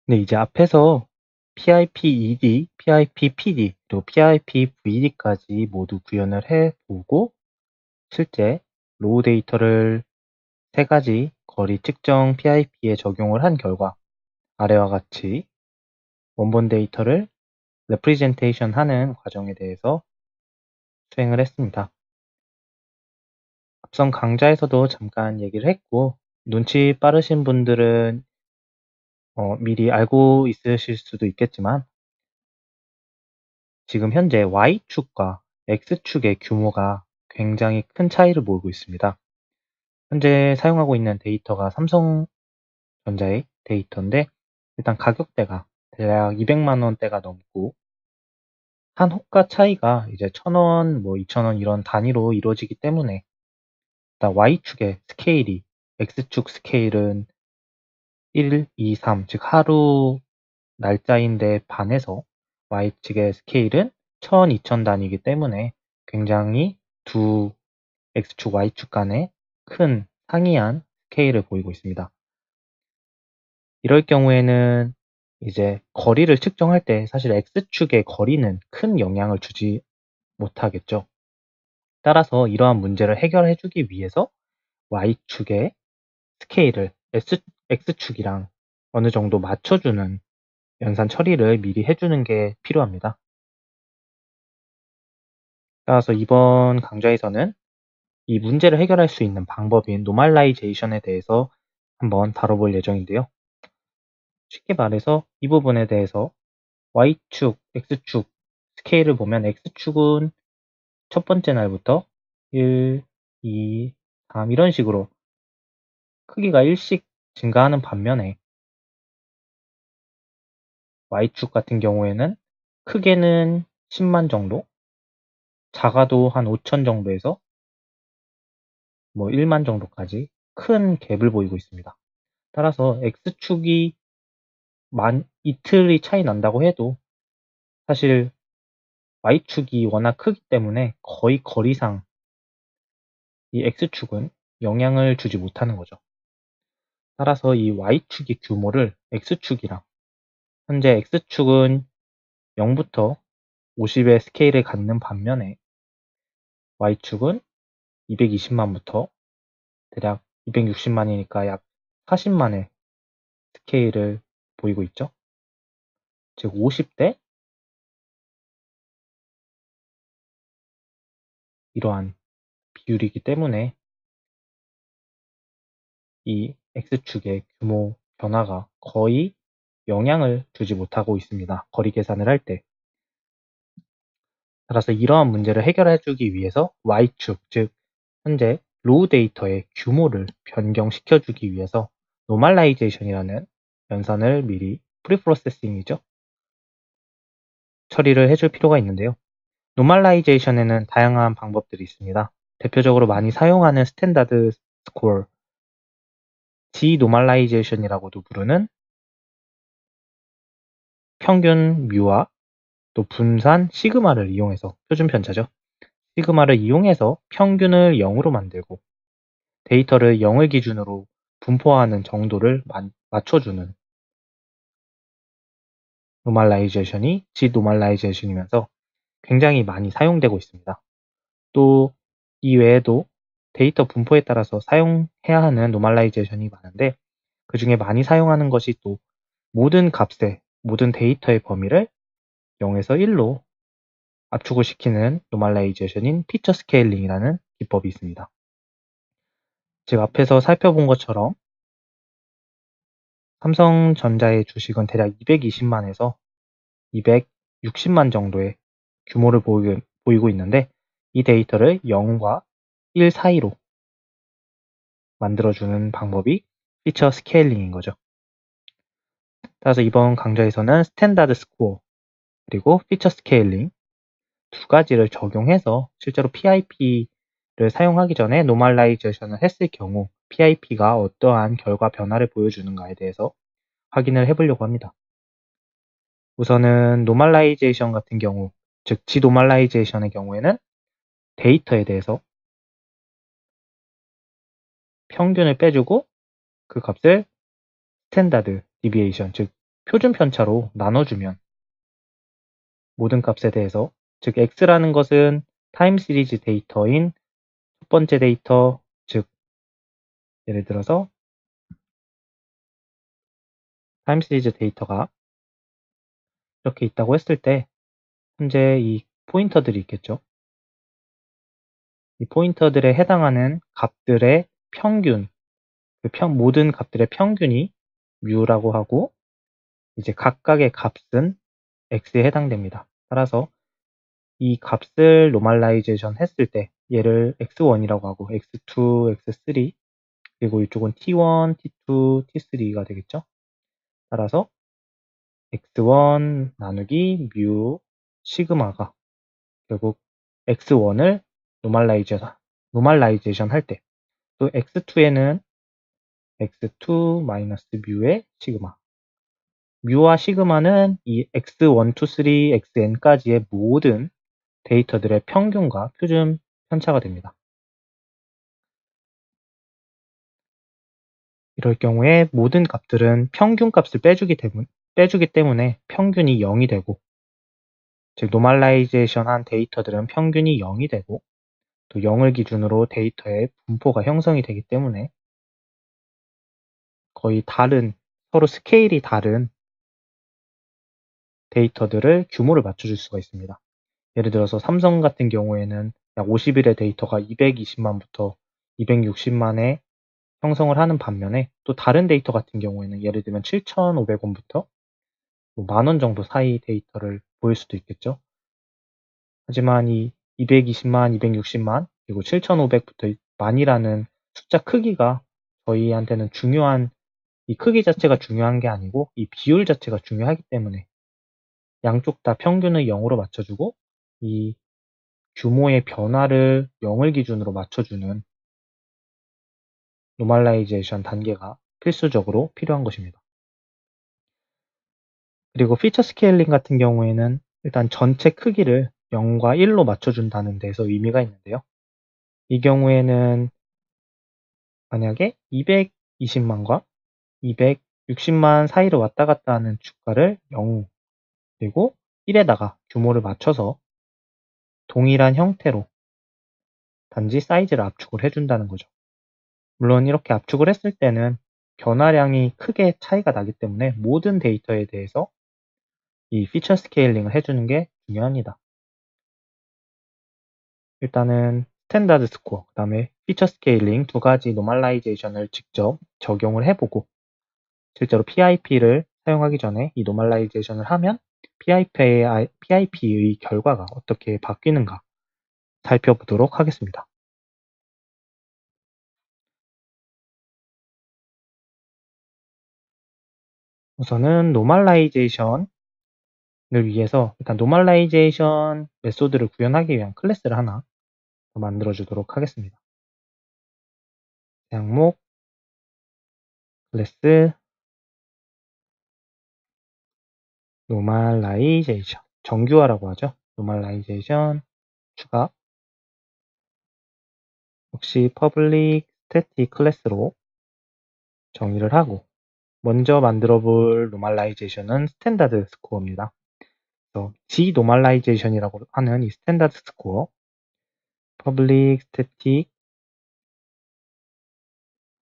네, 이제 앞에서 PIP-ED, PIP-PD, 또 PIP-VD까지 모두 구현을 해보고 실제 로우 데이터를 세 가지 거리 측정 PIP에 적용을 한 결과 아래와 같이 원본 데이터를 레프리젠테이션 하는 과정에 대해서 수행을 했습니다. 앞선 강좌에서도 잠깐 얘기를 했고 눈치 빠르신 분들은 미리 알고 있으실 수도 있겠지만 지금 현재 Y축과 X축의 규모가 굉장히 큰 차이를 보이고 있습니다. 현재 사용하고 있는 데이터가 삼성전자의 데이터인데 일단 가격대가 대략 200만 원대가 넘고 한 호가 차이가 이제 1,000원, 2,000원 이런 단위로 이루어지기 때문에 일단 Y축의 스케일이 X축 스케일은 1, 2, 3, 즉 하루 날짜인데 반해서 Y축의 스케일은 1000, 2000 단위이기 때문에 굉장히 두 X축, Y축 간의 큰 상이한 스케일을 보이고 있습니다. 이럴 경우에는 이제 거리를 측정할 때 사실 X축의 거리는 큰 영향을 주지 못하겠죠. 따라서 이러한 문제를 해결해 주기 위해서 Y축의 스케일을 X축이랑 어느 정도 맞춰주는 연산 처리를 미리 해주는 게 필요합니다. 따라서 이번 강좌에서는 이 문제를 해결할 수 있는 방법인 노멀라이제이션에 대해서 한번 다뤄볼 예정인데요. 쉽게 말해서 이 부분에 대해서 Y축, X축 스케일을 보면 X축은 첫 번째 날부터 1, 2, 3 이런 식으로 크기가 1씩 증가하는 반면에 Y축 같은 경우에는 크게는 10만 정도, 작아도 한 5천 정도에서 1만 정도까지 큰 갭을 보이고 있습니다. 따라서 X축이 이틀이 차이 난다고 해도 사실 Y축이 워낙 크기 때문에 거의 거리상 이 X축은 영향을 주지 못하는 거죠. 따라서 이 Y축의 규모를 X축이랑 현재 X축은 0부터 50의 스케일을 갖는 반면에 Y축은 220만부터 대략 260만이니까 약 40만의 스케일을 보이고 있죠. 즉 50대 이러한 비율이기 때문에 이 X축의 규모 변화가 거의 영향을 주지 못하고 있습니다. 거리 계산을 할 때. 따라서 이러한 문제를 해결해 주기 위해서 Y축, 즉 현재 로우 데이터의 규모를 변경시켜 주기 위해서 노멀라이제이션이라는 연산을 미리 프리프로세싱이죠. 처리를 해줄 필요가 있는데요. 노멀라이제이션에는 다양한 방법들이 있습니다. 대표적으로 많이 사용하는 스탠다드 스코어, 디노멀라이제이션이라고도 부르는 평균 뮤와 또 분산 시그마를 이용해서 표준 편차죠. 시그마를 이용해서 평균을 0으로 만들고 데이터를 0을 기준으로 분포하는 정도를 맞춰주는 노멀라이제이션이 디노멀라이제이션이면서 굉장히 많이 사용되고 있습니다. 또 이외에도 데이터 분포에 따라서 사용해야 하는 노멀라이제이션이 많은데 그 중에 많이 사용하는 것이 또 모든 값의 모든 데이터의 범위를 0에서 1로 압축을 시키는 노멀라이제이션인 피처 스케일링이라는 기법이 있습니다. 즉 앞에서 살펴본 것처럼 삼성전자의 주식은 대략 220만에서 260만 정도의 규모를 보이고 있는데 이 데이터를 0과 1 사이로 만들어주는 방법이 피처 스케일링인 거죠. 따라서 이번 강좌에서는 스탠다드 스코어 그리고 피처 스케일링 두 가지를 적용해서 실제로 PIP를 사용하기 전에 노멀라이제이션을 했을 경우 PIP가 어떠한 결과 변화를 보여주는가에 대해서 확인을 해보려고 합니다. 우선은 노멀라이제이션 같은 경우, 즉 디노멀라이제이션의 경우에는 데이터에 대해서 평균을 빼주고 그 값을 스탠다드 디비에이션, 즉 표준 편차로 나눠주면 모든 값에 대해서, 즉 x라는 것은 타임 시리즈 데이터인 첫 번째 데이터, 즉 예를 들어서 타임 시리즈 데이터가 이렇게 있다고 했을 때 현재 이 포인터들이 있겠죠. 이 포인터들에 해당하는 값들의 평균, 모든 값들의 평균이 뮤라고 하고, 이제 각각의 값은 x에 해당됩니다. 따라서 이 값을 노멀라이제이션 했을 때 얘를 x1이라고 하고 x2, x3, 그리고 이쪽은 t1, t2, t3가 되겠죠. 따라서 x1 나누기 뮤 시그마가 결국 x1을 노멀라이제이션 할 때, 또 x2에는 x2 마이너스 뮤의 시그마, 뮤와 시그마는 이 x1, 2, 3, xn까지의 모든 데이터들의 평균과 표준 편차가 됩니다. 이럴 경우에 모든 값들은 평균 값을 빼주기 때문에 평균이 0이 되고, 즉 노멀라이제이션 한 데이터들은 평균이 0이 되고, 또 0을 기준으로 데이터의 분포가 형성이 되기 때문에 거의 다른, 서로 스케일이 다른 데이터들을 규모를 맞춰줄 수가 있습니다. 예를 들어서 삼성 같은 경우에는 약 50일의 데이터가 220만부터 260만에 형성을 하는 반면에, 또 다른 데이터 같은 경우에는 예를 들면 7,500원부터 만원 정도 사이 데이터를 보일 수도 있겠죠. 하지만 이 220만, 260만, 그리고 7,500부터 만이라는 숫자 크기가 저희한테는 중요한, 이 크기 자체가 중요한 게 아니고 이 비율 자체가 중요하기 때문에 양쪽 다 평균을 0으로 맞춰주고 이 규모의 변화를 0을 기준으로 맞춰주는 노멀라이제이션 단계가 필수적으로 필요한 것입니다. 그리고 피처 스케일링 같은 경우에는 일단 전체 크기를 0과 1로 맞춰준다는 데서 의미가 있는데요. 이 경우에는 만약에 220만과 260만 사이를 왔다 갔다 하는 주가를 0, 그리고 1에다가 규모를 맞춰서 동일한 형태로 단지 사이즈를 압축을 해준다는 거죠. 물론 이렇게 압축을 했을 때는 변화량이 크게 차이가 나기 때문에 모든 데이터에 대해서 이 피처 스케일링을 해주는 게 중요합니다. 일단은 스탠다드 스코어, 그 다음에 피처 스케일링 두 가지 노멀라이제이션을 직접 적용을 해보고, 실제로 PIP를 사용하기 전에 이 노멀라이제이션을 하면 PIP의 결과가 어떻게 바뀌는가 살펴보도록 하겠습니다. 우선은 노멀라이제이션을 위해서 일단 노멀라이제이션 메소드를 구현하기 위한 클래스를 하나 만들어 주도록 하겠습니다. 항목 클래스 노멀라이제이션, 정규화라고 하죠. 노멀라이제이션 추가, 역시 public static 클래스로 정의를 하고, 먼저 만들어 볼 노멀라이제이션은 스탠다드 스코어입니다. 그래서 G노멀라이제이션이라고 하는 이 스탠다드 스코어, public static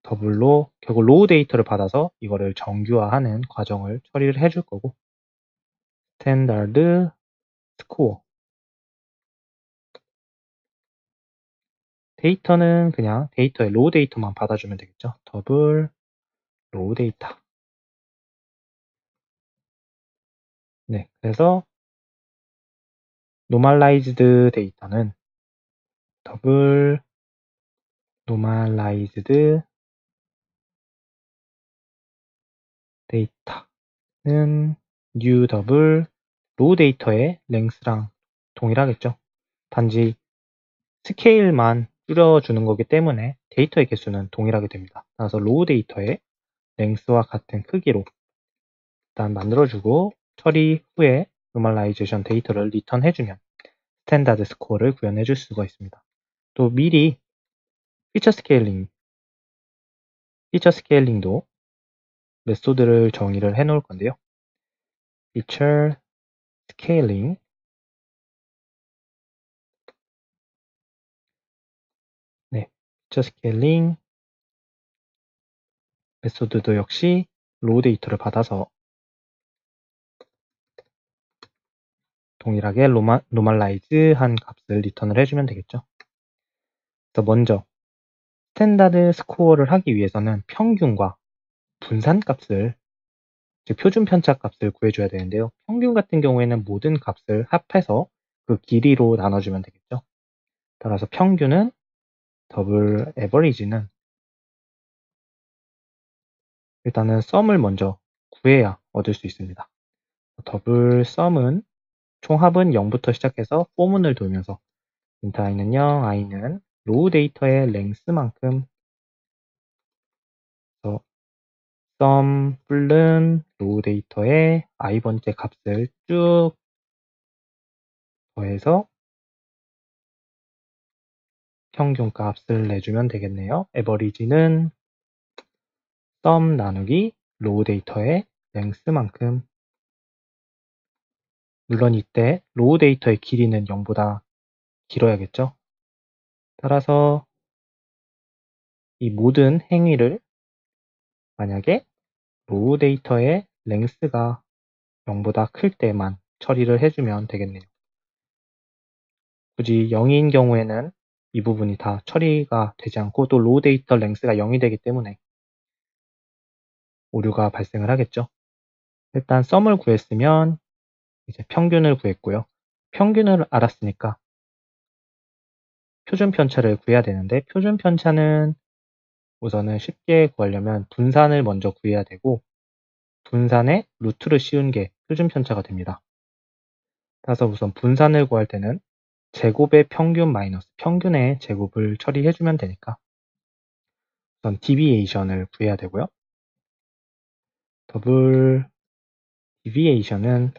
더블로 결국 로우 데이터를 받아서 이거를 정규화하는 과정을 처리를 해줄 거고, 스탠다드 스코어 데이터는 그냥 데이터의 로우 데이터만 받아주면 되겠죠. 더블 로우 데이터. 네, 그래서 노멀라이즈드 데이터는 더블 노멀라이즈드 데이터는 뉴 더블 로우 데이터의 랭스랑 동일하겠죠. 단지 스케일만 줄여주는 거기 때문에 데이터의 개수는 동일하게 됩니다. 따라서 로우 데이터의 랭스와 같은 크기로 일단 만들어주고, 처리 후에 노멀라이제이션 데이터를 리턴해주면 스탠다드 스코어를 구현해줄 수가 있습니다. 또 미리 피처 스케일링도 메소드를 정의를 해놓을 건데요. feature scaling, 네, feature scaling 메소드도 역시 로우 데이터를 받아서 동일하게 노멀라이즈한 값을 리턴을 해주면 되겠죠. 그래서 먼저 스탠다드 스코어를 하기 위해서는 평균과 분산 값을, 즉 표준 편차 값을 구해줘야 되는데요. 평균 같은 경우에는 모든 값을 합해서 그 길이로 나눠주면 되겠죠. 따라서 평균은 더블 에버리지는 일단은 썸을 먼저 구해야 얻을 수 있습니다. 더블 썸은 총합은 0부터 시작해서 포문을 돌면서 int i는 0, i는 로우 데이터의 랭스만큼, 썸 뿔른 로우 데이터의 i번째 값을 쭉 더해서 평균 값을 내주면 되겠네요. 에버리지는 썸 나누기 로우 데이터의 랭스만큼. 물론 이때 로우 데이터의 길이는 0보다 길어야겠죠. 따라서 이 모든 행위를 만약에 로우 데이터의 랭스가 0보다 클 때만 처리를 해주면 되겠네요. 굳이 0인 경우에는 이 부분이 다 처리가 되지 않고 또 로우 데이터 랭스가 0이 되기 때문에 오류가 발생을 하겠죠. 일단 썸을 구했으면 이제 평균을 구했고요. 평균을 알았으니까 표준 편차를 구해야 되는데, 표준 편차는 우선은 쉽게 구하려면 분산을 먼저 구해야 되고, 분산에 루트를 씌운 게 표준 편차가 됩니다. 따라서 우선 분산을 구할 때는 제곱의 평균 마이너스 평균의 제곱을 처리해주면 되니까 우선 디비에이션을 구해야 되고요. 더블 디비에이션은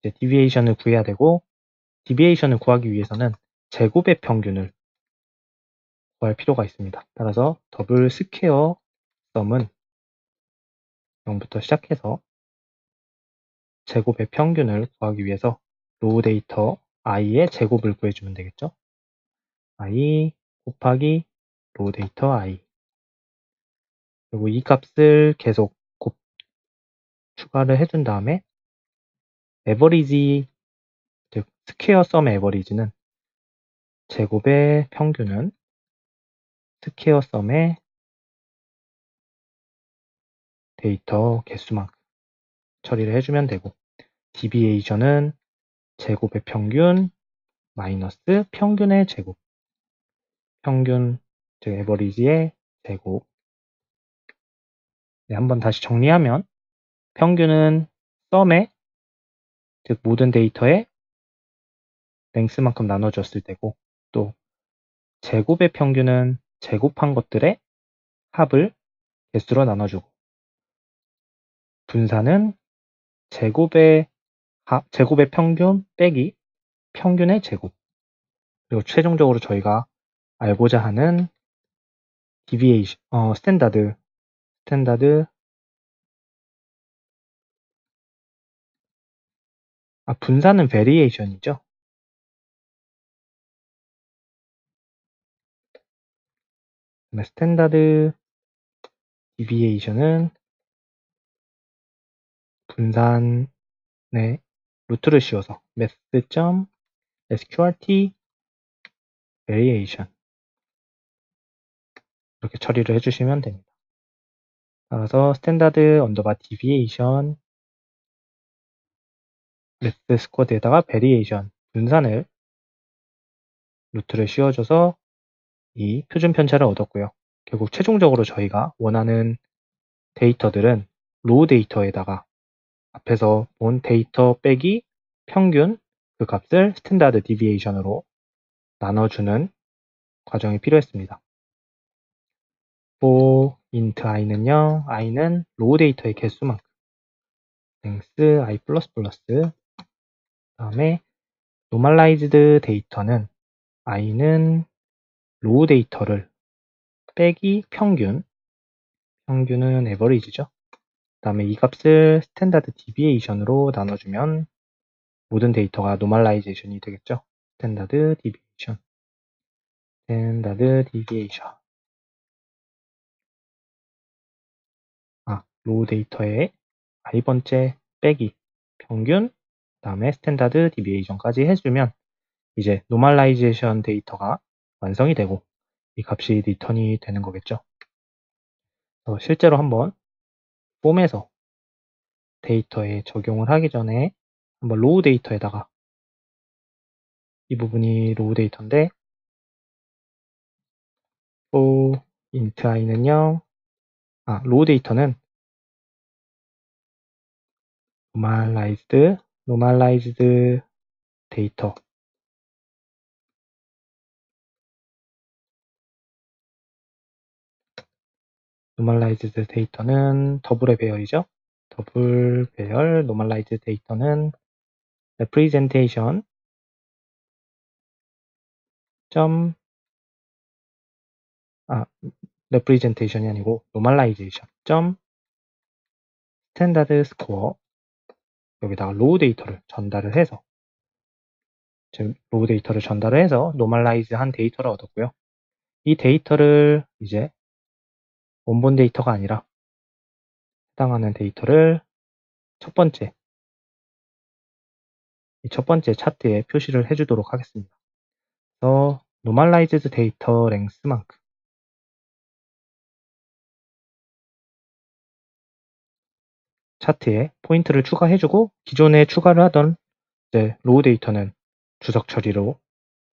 이제 디비에이션을 구해야 되고, 디비에이션을 구하기 위해서는 제곱의 평균을 구할 필요가 있습니다. 따라서 더블 스퀘어 썸은 0부터 시작해서 제곱의 평균을 구하기 위해서 로우 데이터 i의 제곱을 구해주면 되겠죠. i 곱하기 로우 데이터 i, 그리고 이 값을 계속 추가를 해준 다음에 에버리지, 즉 스퀘어 썸 에버리지는 제곱의 평균은 스퀘어 썸의 데이터 개수만큼 처리를 해주면 되고, 디비에이션은 제곱의 평균 마이너스 평균의 제곱, 평균 즉 에버리지의 제곱. 네, 한번 다시 정리하면 평균은 썸의, 즉 모든 데이터의 랭스만큼 나눠줬을 때고, 또 제곱의 평균은 제곱한 것들의 합을 개수로 나눠주고, 분산은 제곱의 평균 빼기 평균의 제곱. 그리고 최종적으로 저희가 알고자 하는 디비에이션, 스탠다드, 분산은 베리에이션이죠. 스탠다드 디비에이션은 분산의 루트를 씌워서 math.sqrt variation 이렇게 처리를 해주시면 됩니다. 따라서 스탠다드 언더바 디비에이션 math 스쿼드에다가 variation 분산을 루트를 씌워줘서 이 표준 편차를 얻었고요. 결국 최종적으로 저희가 원하는 데이터들은 로우 데이터에다가 앞에서 본 데이터 빼기 평균 그 값을 스탠다드 디비에이션으로 나눠주는 과정이 필요했습니다. for int i는 0, i는 로우 데이터의 개수만큼 length i++, 다음에 normalized 데이터는 i는 로우 데이터를 빼기 평균은 average죠. 다음에 이 값을 스탠다드 디비에이션으로 나눠주면 모든 데이터가 노멀라이제이션이 되겠죠. 스탠다드 디비에이션. 로우 데이터의 i번째 빼기 평균, 다음에 스탠다드 디비에이션까지 해주면 이제 노멀라이제이션 데이터가 완성이 되고 이 값이 리턴이 되는 거겠죠. 실제로 한번 폼에서 데이터에 적용을 하기 전에 한번 로우 데이터에다가, 이 부분이 로우 데이터인데 int i는요, 로우 데이터는 normalized 데이터, normalized 데이터는 더블의 배열이죠. 더블 배열 normalized 데이터는 representation representation이 아니고 normalization standard score, 여기다가 로우 데이터를 전달을 해서, 지금 로우 데이터를 전달을 해서 normalize 한 데이터를 얻었고요. 이 데이터를 이제 원본 데이터가 아니라 해당하는 데이터를 첫 번째 차트에 표시를 해주도록 하겠습니다. 그래서 normalized 데이터 랭스만큼 차트에 포인트를 추가해주고, 기존에 추가를 하던 로우 데이터는 주석 처리로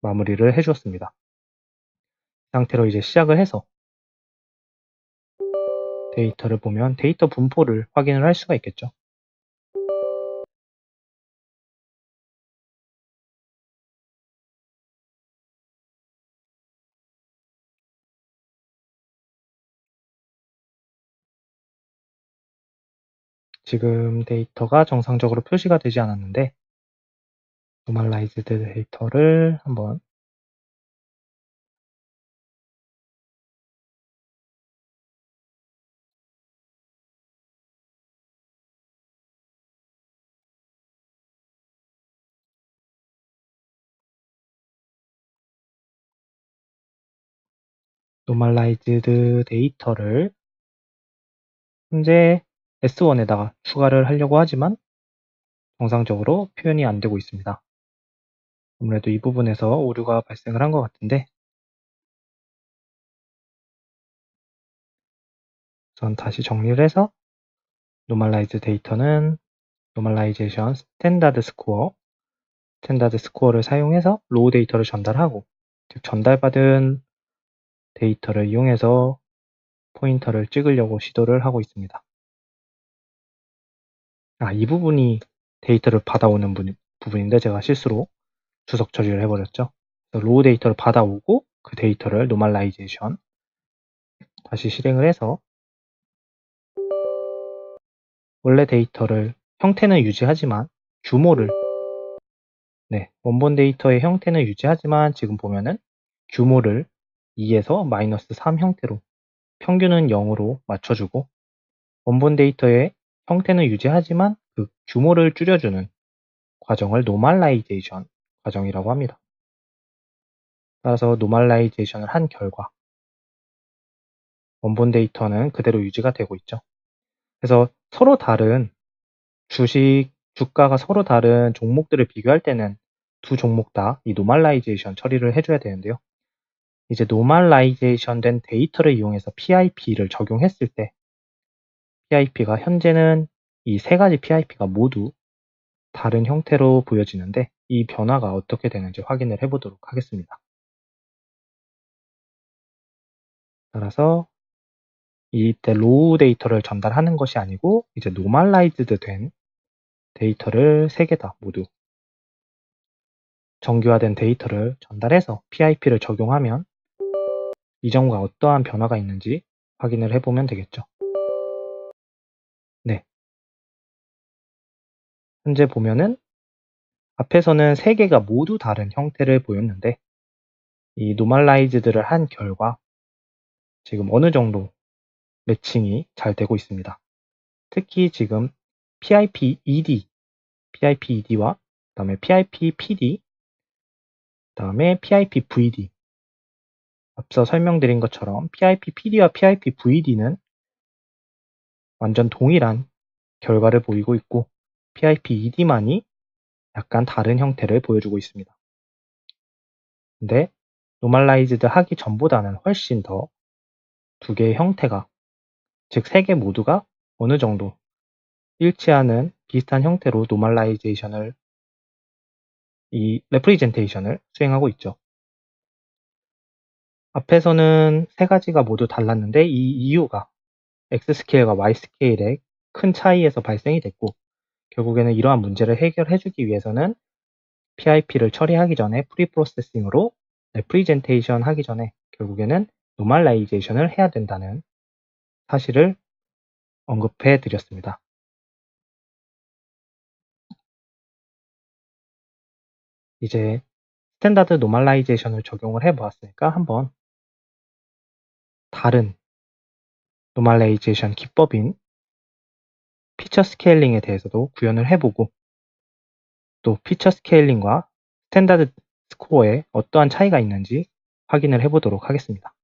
마무리를 해주었습니다. 이 상태로 이제 시작을 해서 데이터를 보면 데이터 분포를 확인을 할 수가 있겠죠. 지금 데이터가 정상적으로 표시가 되지 않았는데 노멀라이즈드 데이터를 한번 노멀라이즈드 데이터를 현재 S1에다가 추가를 하려고 하지만 정상적으로 표현이 안 되고 있습니다. 아무래도 이 부분에서 오류가 발생을 한 것 같은데, 우선 다시 정리를 해서 노멀라이즈 데이터는 노멀라이제이션 스탠다드 스코어를 사용해서 로우 데이터를 전달하고, 즉 전달받은 데이터를 이용해서 포인터를 찍으려고 시도를 하고 있습니다. 이 부분이 데이터를 받아오는 부분인데 제가 실수로 주석 처리를 해버렸죠. 로우 데이터를 받아오고 그 데이터를 노멀라이제이션 다시 실행을 해서 원래 데이터를 형태는 유지하지만 규모를, 원본 데이터의 형태는 유지하지만 지금 보면은 규모를 2에서 -3 형태로, 평균은 0으로 맞춰주고, 원본 데이터의 형태는 유지하지만 그 규모를 줄여주는 과정을 노멀라이제이션 과정이라고 합니다. 따라서 노멀라이제이션을 한 결과 원본 데이터는 그대로 유지가 되고 있죠. 그래서 서로 다른 주가가 서로 다른 종목들을 비교할 때는 두 종목 다 이 노멀라이제이션 처리를 해줘야 되는데요. 이제 노멀라이제이션 된 데이터를 이용해서 PIP를 적용했을 때 PIP가 현재는 이 세 가지 PIP가 모두 다른 형태로 보여지는데 이 변화가 어떻게 되는지 확인을 해보도록 하겠습니다. 따라서 이때 로우 데이터를 전달하는 것이 아니고 이제 노멀라이즈드 된 데이터를 세 개 다 모두 정규화된 데이터를 전달해서 PIP를 적용하면 이전과 어떠한 변화가 있는지 확인을 해보면 되겠죠. 네. 현재 보면은 앞에서는 세 개가 모두 다른 형태를 보였는데 이 노멀라이즈드를 한 결과 지금 어느 정도 매칭이 잘 되고 있습니다. 특히 지금 PIP-ED와 그다음에 PIP-PD, 그다음에 PIP-VD. 앞서 설명드린 것처럼 PIP-PD와 PIP-VD는 완전 동일한 결과를 보이고 있고 PIP-ED만이 약간 다른 형태를 보여주고 있습니다. 근데 노멀라이즈드 하기 전보다는 훨씬 더 두 개의 형태가, 즉 세 개 모두가 어느 정도 일치하는 비슷한 형태로 노멀라이제이션을, 이 레프리젠테이션을 수행하고 있죠. 앞에서는 세 가지가 모두 달랐는데 이 이유가 X 스케일과 Y 스케일의 큰 차이에서 발생이 됐고, 결국에는 이러한 문제를 해결해주기 위해서는 PIP를 처리하기 전에 프리프로세싱으로 레프리젠테이션 하기 전에 결국에는 노멀라이제이션을 해야 된다는 사실을 언급해 드렸습니다. 이제 스탠다드 노멀라이제이션을 적용을 해 보았으니까 한번 다른 노멀라이제이션 기법인 피처 스케일링에 대해서도 구현을 해보고, 또 피처 스케일링과 스탠다드 스코어에 어떠한 차이가 있는지 확인을 해보도록 하겠습니다.